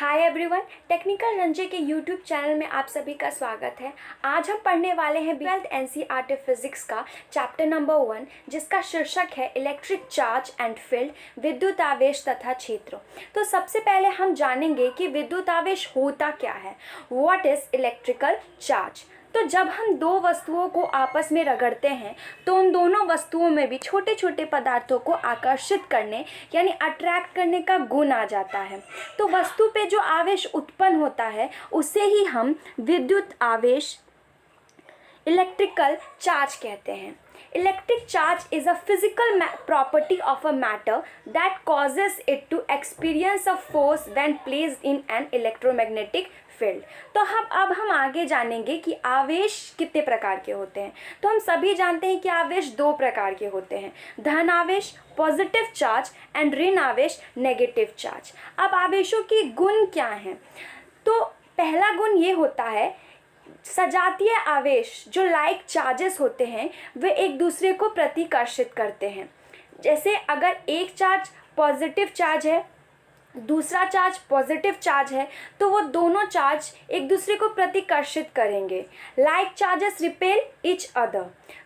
Hi everyone, technical Ranje के YouTube channel में आप सभी का स्वागत है। आज हम पढ़ने वाले हैं 12th एनसीईआरटी फिजिक्स का चैप्टर नंबर 1, जिसका शीर्षक है इलेक्ट्रिक चार्ज एंड फील्ड, विद्युत आवेश तथा क्षेत्र। तो सबसे पहले हम जानेंगे कि विद्युत आवेश होता क्या है। What is electrical charge. तो जब हम दो वस्तुओं को आपस में रगड़ते हैं तो उन दोनों वस्तुओं में भी छोटे छोटे पदार्थों को आकर्षित करने यानी अट्रैक्ट करने का गुण आ जाता है। तो वस्तु पे जो आवेश उत्पन्न होता है उसे ही हम विद्युत आवेश इलेक्ट्रिकल चार्ज कहते हैं। Electric charge is a physical property of a matter that causes it to experience a force when placed in an electromagnetic field। तो अब हम आगे जानेंगे कि आवेश कितने प्रकार के होते हैं। तो हम सभी जानते हैं कि आवेश दो प्रकार के होते हैं, धन आवेश पॉजिटिव चार्ज एंड ऋण आवेश नेगेटिव चार्ज। अब आवेशों के गुण क्या हैं? तो पहला गुण ये होता है, सजातीय आवेश जो लाइक चार्जेस होते हैं वे एक दूसरे को प्रतिकर्षित करते हैं। जैसे अगर एक चार्ज पॉजिटिव चार्ज है, दूसरा चार्ज पॉजिटिव चार्ज है, तो वो दोनों चार्ज एक दूसरे को प्रतिकर्षित करेंगे। Like charges repel each other.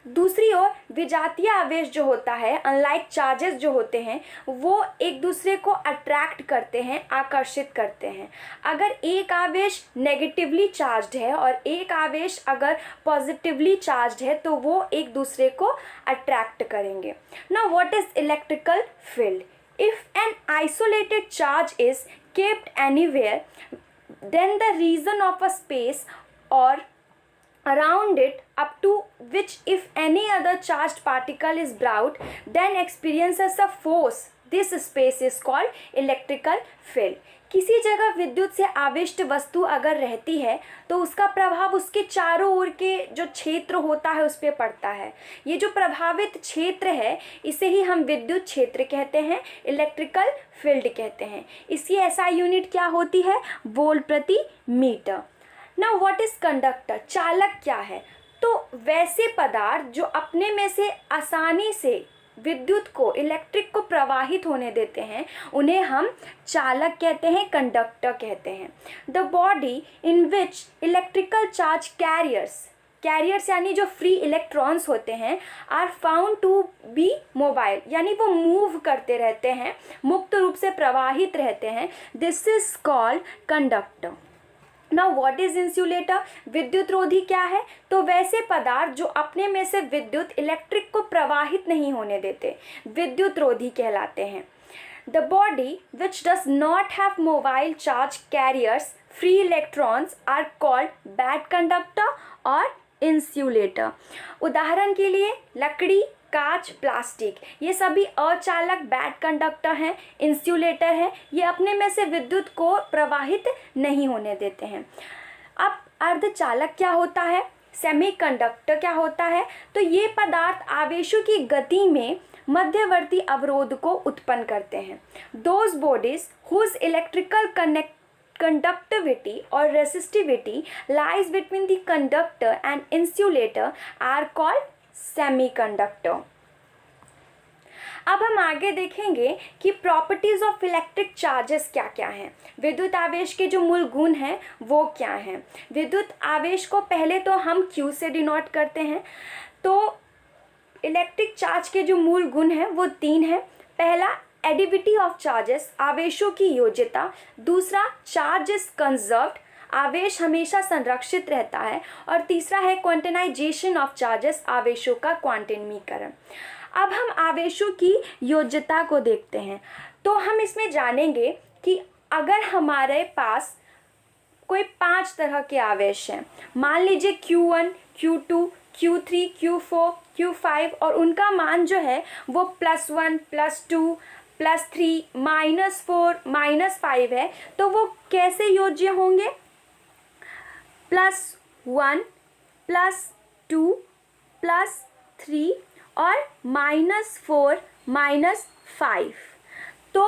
दूसरी ओर विजातीय आवेश जो होता है, अनलाइक चार्जेस जो होते हैं, वो एक दूसरे को अट्रैक्ट करते हैं, आकर्षित करते हैं। अगर एक आवेश नेगेटिवली चार्ज्ड है और एक आवेश अगर पॉजिटिवली चार्ज्ड है तो वो एक दूसरे को अट्रैक्ट करेंगे। Now what is electrical field? If an isolated charge is kept anywhere, then the region of a space or around it up to which if any other charged particle is brought, then experiences a force. This space is called electrical field। किसी जगह विद्युत से आवेशित वस्तु अगर रहती है तो उसका प्रभाव उसके चारों ओर के जो क्षेत्र होता है उस पर पड़ता है। ये जो प्रभावित क्षेत्र है इसे ही हम विद्युत क्षेत्र कहते हैं, इलेक्ट्रिकल फील्ड कहते हैं। इसकी एसआई यूनिट क्या होती है? वोल्ट प्रति metre. Now what is conductor? चालक क्या है? तो वैसे पदार्थ जो अपने में से आसानी से विद्युत को, इलेक्ट्रिक को प्रवाहित होने देते हैं, उन्हें हम चालक कहते हैं, कंडक्टर कहते हैं। The body in which electrical charge carriers यानी जो फ्री इलेक्ट्रॉन्स होते हैं, are found to be mobile यानी वो मूव करते रहते हैं, मुक्त रूप से प्रवाहित रहते हैं। This is called conductor. Now what is insulator? विद्युत रोधी क्या है? तो वैसे पदार्थ जो अपने में से विद्युत, इलेक्ट्रिक को प्रवाहित नहीं होने देते, विद्युत रोधी कहलाते हैं। The body which does not have mobile charge carriers free electrons are called bad conductor और इंसुलेटर। उदाहरण के लिए लकड़ी, कांच, प्लास्टिक, ये सभी अचालक बैड कंडक्टर हैं, इंसुलेटर हैं। ये अपने में से विद्युत को प्रवाहित नहीं होने देते हैं। अब अर्धचालक क्या होता है? सेमीकंडक्टर क्या होता है? तो ये पदार्थ आवेशों की गति में मध्यवर्ती अवरोध को उत्पन्न करते हैं। Those bodies whose electrical conductivity or resistivity lies between the conductor and insulator are called semiconductor। अब हम आगे देखेंगे कि प्रॉपर्टीज ऑफ इलेक्ट्रिक चार्जेस क्या क्या हैं। विद्युत आवेश के जो मूल गुण हैं वो क्या हैं। विद्युत आवेश को पहले तो हम Q से डिनोट करते हैं। तो इलेक्ट्रिक चार्ज के जो मूल गुण हैं वो 3 हैं। पहला, एडिविटी ऑफ चार्जेस, आवेशों की योज्यता। दूसरा, चार्ज इज कंजर्व्ड, आवेश हमेशा संरक्षित रहता है। और तीसरा है क्वांटिनाइजेशन ऑफ चार्जेस, आवेशों का क्वांटनीकरण। अब हम आवेशों की योज्यता को देखते हैं। तो हम इसमें जानेंगे कि अगर हमारे पास कोई 5 तरह के आवेश हैं, मान लीजिए Q1, Q2, Q3, Q4, Q5, और उनका मान जो है वो +1, +2, +3, -4, -5 है, तो वो कैसे योज्य होंगे? +1, +2, +3 और -4, -5। तो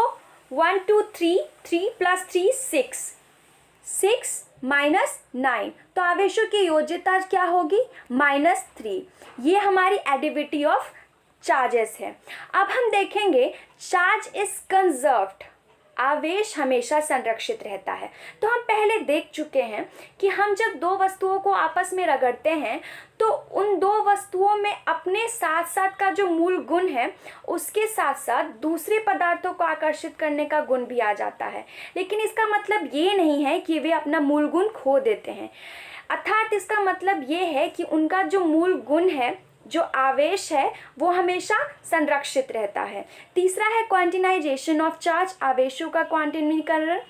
1 2 3, 3 + 3 6, 6 -9, तो आवेशों की योज्यता क्या होगी? -3। ये हमारी एडिविटी ऑफ चार्जेस है। अब हम देखेंगे चार्ज इज कंजर्व्ड, आवेश हमेशा संरक्षित रहता है। तो हम पहले देख चुके हैं कि हम जब दो वस्तुओं को आपस में रगड़ते हैं तो उन दो वस्तुओं में अपने साथ साथ का जो मूल गुण है उसके साथ साथ दूसरे पदार्थों को आकर्षित करने का गुण भी आ जाता है। लेकिन इसका मतलब ये नहीं है कि वे अपना मूल गुण खो देते हैं, अर्थात इसका मतलब ये है कि उनका जो मूल गुण है, जो आवेश है, वो हमेशा संरक्षित रहता है। तीसरा है क्वांटिनाइजेशन ऑफ चार्ज, आवेशों का क्वांटनीकरण।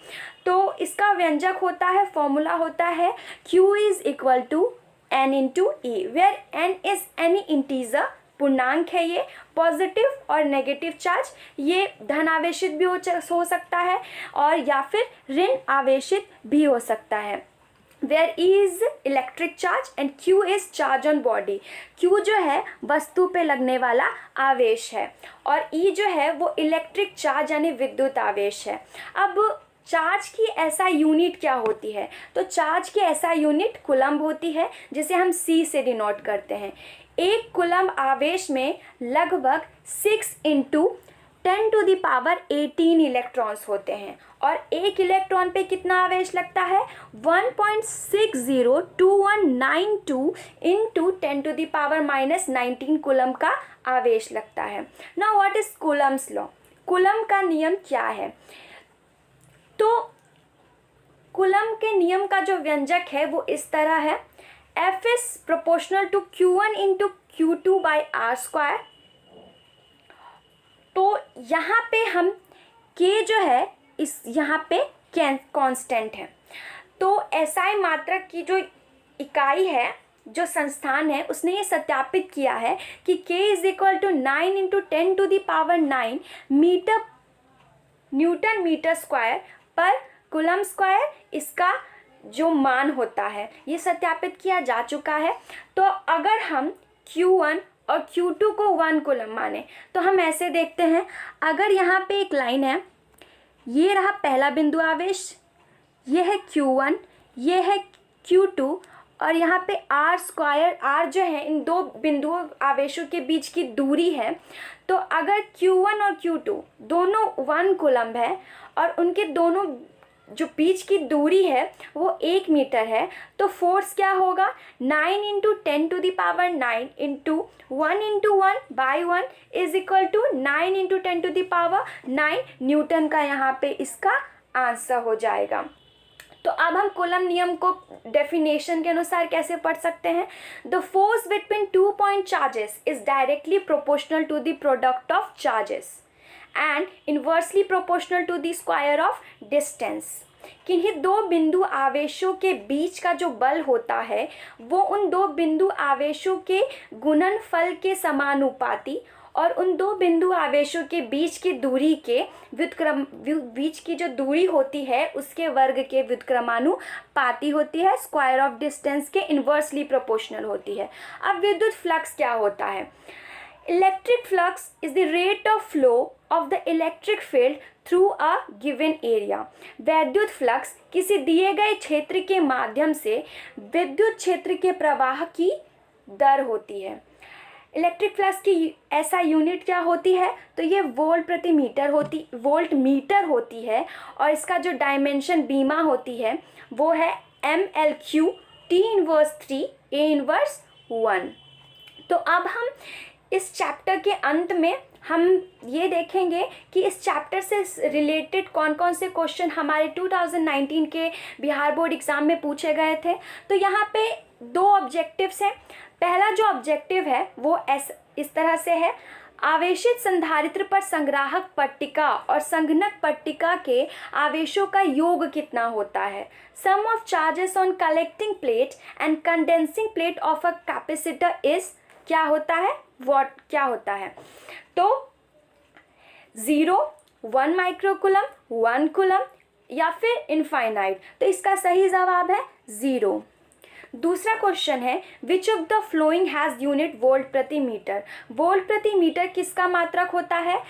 तो इसका व्यंजक होता है, फॉर्मूला होता है Q is equal to N into E, where N is any integer, पूर्णांक है ये, पॉजिटिव और नेगेटिव चार्ज, ये धन आवेशित भी हो सकता है और या फिर ऋण आवेशित भी हो सकता है। Where E is electric charge and Q is charge on body. Q जो है वस्तु पे लगने वाला आवेश है और E जो है वो इलेक्ट्रिक चार्ज यानी विद्युत आवेश है। अब चार्ज की SI यूनिट क्या होती है? तो चार्ज की SI यूनिट कूलम्ब होती है, जिसे हम C से डिनोट करते हैं। एक कूलम्ब आवेश में लगभग 6 × 10⁻18 इलेक्ट्रॉन्स होते हैं और एक इलेक्ट्रॉन पे कितना आवेश लगता है? 1.602192 × 10⁻−19 कूलम्ब का आवेश लगता है। Now what is Coulomb's law? Coulomb का नियम क्या है? तो कूलम्ब के नियम का जो व्यंजक है वो इस तरह है, F is proportional to Q1 × Q2/r²। तो यहाँ पे हम K जो है इस यहाँ पे कांस्टेंट है। तो SI मात्रक की जो इकाई है, जो संस्थान है, उसने ये सत्यापित किया है कि K is equal to 9 × 10⁹ metre newton metre square पर कूलम्ब स्क्वायर, इसका जो मान होता है ये सत्यापित किया जा चुका है। तो अगर हम Q1 और Q2 को 1 कूलम्ब माने तो हम ऐसे देखते हैं, अगर यहाँ पे एक लाइन है, ये रहा पहला बिंदु आवेश, ये है Q1, ये है Q2 और यहाँ पे r², r जो है इन दो बिंदु आवेशों के बीच की दूरी है। तो अगर Q1 और Q2 दोनों 1 कूलम्ब है और उनके दोनों जो बीच की दूरी है वो 1 मीटर है, तो फोर्स क्या होगा? 9 × 10⁹ × 1 × 1/1 इज इक्वल टू 9 × 10⁹ न्यूटन का यहाँ पे इसका आंसर हो जाएगा। तो अब हम कूलम्ब नियम को डेफिनेशन के अनुसार कैसे पढ़ सकते हैं? The force between 2 point charges is directly proportional to the product of charges and inversely proportional to the square of distance. किन्हीं दो बिंदु आवेशों के बीच का जो बल होता है वो उन दो बिंदु आवेशों के गुणनफल के समानुपाती और उन दो बिंदु आवेशों के बीच की दूरी के बीच की जो दूरी होती है उसके वर्ग के व्युत्क्रमानुपाती होती है, स्क्वायर ऑफ डिस्टेंस के इन्वर्सली प्रोपोर्शनल होती है। अब विद्युत फ्लक्स क्या होता है? Electric flux is the rate of flow of the electric field through a given area. वैद्युत फ्लक्स किसी दिए गए क्षेत्र के माध्यम से विद्युत क्षेत्र के प्रवाह की दर होती है। इलेक्ट्रिक फ्लक्स की ऐसा यूनिट क्या होती है? तो ये वोल्ट मीटर होती है और इसका जो डायमेंशन बीमा होती है वो है ML3 T−3 A−1। तो अब हम इस चैप्टर के अंत में हम ये देखेंगे कि इस चैप्टर से रिलेटेड कौन कौन से क्वेश्चन हमारे 2019 के बिहार बोर्ड एग्ज़ाम में पूछे गए थे। तो यहाँ पे 2 ऑब्जेक्टिव्स हैं। पहला जो ऑब्जेक्टिव है वो इस तरह से है, आवेशित संधारित्र पर संग्राहक पट्टिका और संघनक पट्टिका के आवेशों का योग कितना होता है? Sum of charges on collecting plate and condensing plate of a capacitor is क्या होता है? क्या होता है? तो 0, 1 माइक्रोकूलम, 1 कूलम या फिर इनफाइनाइट। तो इसका सही जवाब है 0। दूसरा क्वेश्चन है, which of the flowing has unit volt प्रति मीटर। वोल्ट प्रति मीटर किसका मात्रक होता है?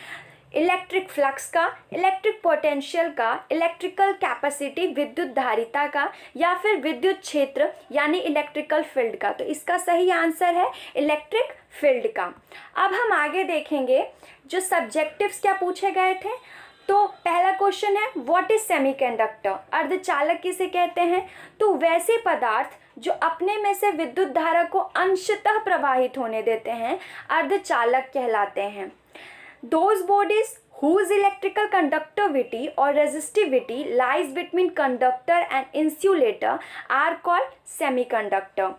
इलेक्ट्रिक फ्लक्स का, इलेक्ट्रिक पोटेंशियल का, इलेक्ट्रिकल कैपेसिटी विद्युत धारिता का या फिर विद्युत क्षेत्र यानी इलेक्ट्रिकल फील्ड का। तो इसका सही आंसर है इलेक्ट्रिक फील्ड का। अब हम आगे देखेंगे जो सब्जेक्टिव्स क्या पूछे गए थे। तो पहला क्वेश्चन है व्हाट इज सेमीकंडक्टर, अर्धचालक किसे कहते हैं? तो वैसे पदार्थ जो अपने में से विद्युत धारा को अंशतः प्रवाहित होने देते हैं अर्धचालक कहलाते हैं। Those bodies whose electrical conductivity or resistivity lies between conductor and insulator are called semiconductor।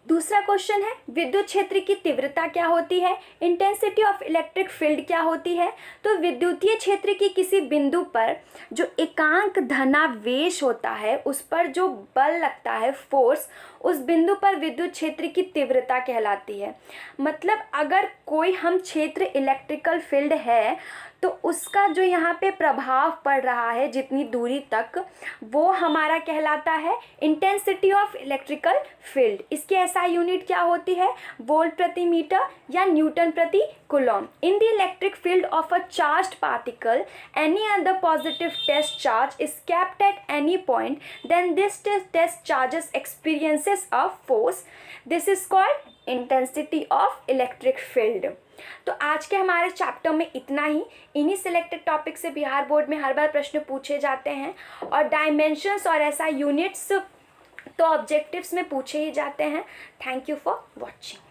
दूसरा क्वेश्चन है विद्युत क्षेत्र की तीव्रता क्या होती है? इंटेंसिटी ऑफ इलेक्ट्रिक फील्ड क्या होती है? तो विद्युतीय क्षेत्र की किसी बिंदु पर जो एकांक धनावेश होता है उस पर जो बल लगता है, फोर्स, उस बिंदु पर विद्युत क्षेत्र की तीव्रता कहलाती है। मतलब अगर कोई हम क्षेत्र इलेक्ट्रिकल फील्ड है तो उसका जो यहाँ पे प्रभाव पड़ रहा है जितनी दूरी तक, वो हमारा कहलाता है इंटेंसिटी ऑफ इलेक्ट्रिकल फील्ड। इसकी एसआई यूनिट क्या होती है? वोल्ट प्रति मीटर या न्यूटन प्रति coulomb. In the electric field of a charged particle any other positive test charge is kept at any point then this test charges experiences a force, this is called intensity of electric field. तो आज के हमारे chapter में इतना ही। इन्हीं selected topic से Bihar board में हर बार प्रश्न पूछे जाते हैं और डायमेंशंस और ऐसा यूनिट्स तो ऑब्जेक्टिव्स में पूछे ही जाते हैं। Thank you for watching.